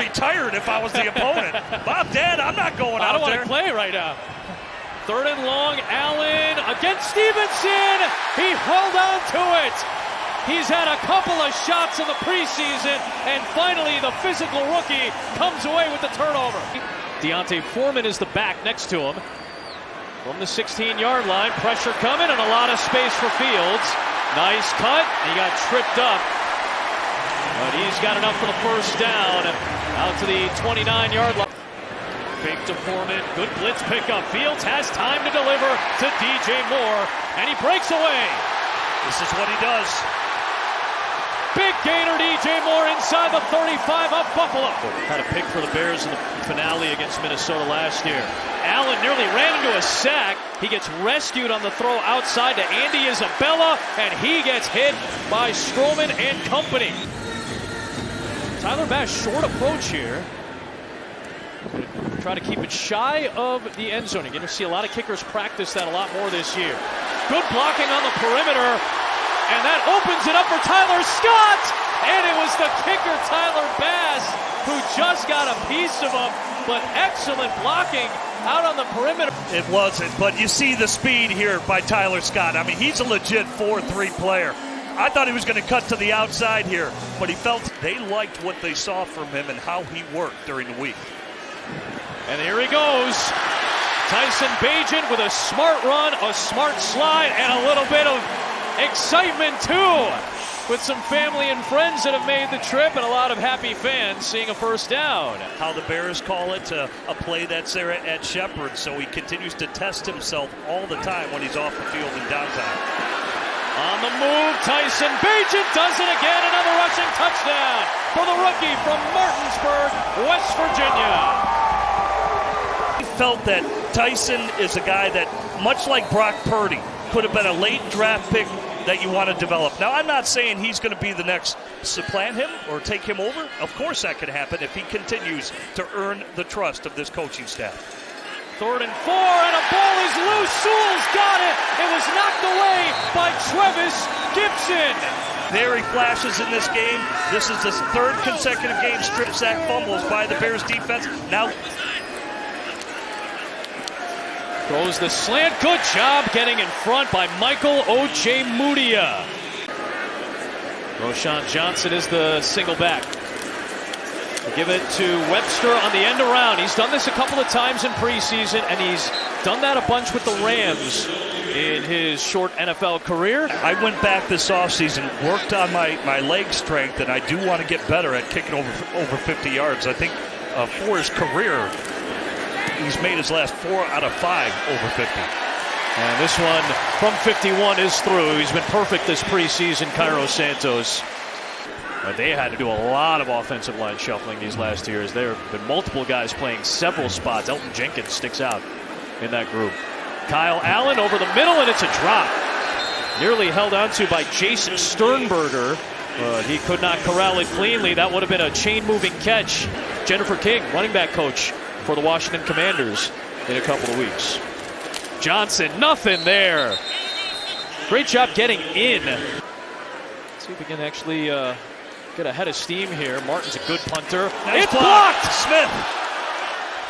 retired if I was the opponent. Bob, Dad, I'm not going out there. I don't want to play right now. Third and long, Allen against Stevenson. He held on to it. He's had a couple of shots in the preseason, and finally the physical rookie comes away with the turnover. Deontay Foreman is the back next to him. From the 16-yard line, pressure coming and a lot of space for Fields. Nice cut. He got tripped up, but he's got enough for the first down. Out to the 29-yard line. Fake to Foreman, good blitz pickup. Fields has time to deliver to DJ Moore, and he breaks away. This is what he does. Big gainer, DJ Moore inside the 35 of Buffalo. Had a pick for the Bears in the finale against Minnesota last year. Allen nearly ran into a sack. He gets rescued on the throw outside to Andy Isabella, and he gets hit by Stroman and company. Tyler Bass, short approach here. Try to keep it shy of the end zone. You're going to see a lot of kickers practice that a lot more this year. Good blocking on the perimeter, and that opens it up for Tyler Scott. And it was the kicker, Tyler Bass, who just got a piece of him, but excellent blocking out on the perimeter. It wasn't, but you see the speed here by Tyler Scott. I mean, he's a legit 4-3 player. I thought he was going to cut to the outside here, but he felt they liked what they saw from him and how he worked during the week. And here he goes. Tyson Bagent with a smart run, a smart slide, and a little bit of excitement too, with some family and friends that have made the trip and a lot of happy fans seeing a first down. How the Bears call it, a play that's there at Shepherd, so he continues to test himself all the time when he's off the field in downtime. On the move, Tyson Bagent does it again, another rushing touchdown for the rookie from Martinsburg, West Virginia. Felt that Tyson is a guy that, much like Brock Purdy, could have been a late draft pick that you want to develop. Now, I'm not saying he's going to be the next supplant him or take him over. Of course that could happen if he continues to earn the trust of this coaching staff. 3rd and 4, and a ball is loose. Sewell's got it. It was knocked away by Trevis Gibson. There he flashes in this game. This is his 3rd consecutive game strip sack fumbles by the Bears defense. Now throws the slant. Good job getting in front by Michael Ojemudia. Roshan Johnson is the single back. Give it to Webster on the end around. He's done this a couple of times in preseason, and he's done that a bunch with the Rams in his short NFL career. I went back this offseason, worked on my leg strength, and I do want to get better at kicking over 50 yards. I think for his career, he's made his last 4 out of 5 over 50. And this one from 51 is through. He's been perfect this preseason, Cairo Santos. But they had to do a lot of offensive line shuffling these last years. There have been multiple guys playing several spots. Elton Jenkins sticks out in that group. Kyle Allen over the middle, and it's a drop. Nearly held onto by Jason Sternberger, but he could not corral it cleanly. That would have been a chain-moving catch. Jennifer King, running back coach for the Washington Commanders in a couple of weeks. Johnson, nothing there. Great job getting in. Let's see if we can actually get ahead of steam here. Martin's a good punter. Nice It's block. blocked! Smith.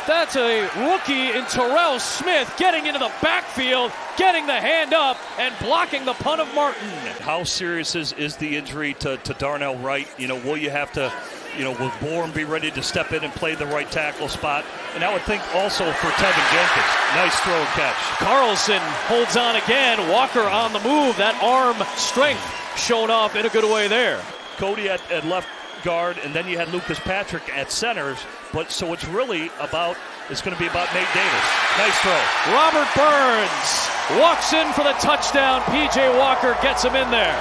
That's a rookie in Terrell Smith getting into the backfield, getting the hand up, and blocking the punt of Martin. How serious is the injury to Darnell Wright? Will you have to, will Bourne be ready to step in and play the right tackle spot? And I would think also for Tevin Jenkins. Nice throw and catch. Carlson holds on again. Walker on the move. That arm strength shown off in a good way there. Cody at left guard, and then you had Lucas Patrick at centers. But so it's really it's going to be about Nate Davis. Nice throw. Robert Burns walks in for the touchdown. P.J. Walker gets him in there.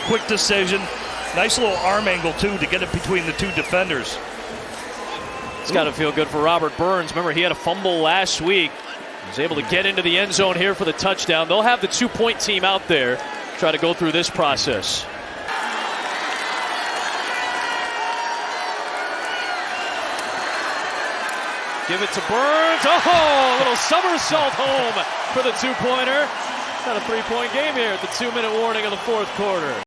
Quick decision. Nice little arm angle, too, to get it between the two defenders. It's got to feel good for Robert Burns. Remember, he had a fumble last week. He was able to get into the end zone here for the touchdown. They'll have the 2-point team out there try to go through this process. Give it to Burns. Oh, a little somersault home for the 2-pointer. Got a 3-point game here at the 2-minute warning of the 4th quarter.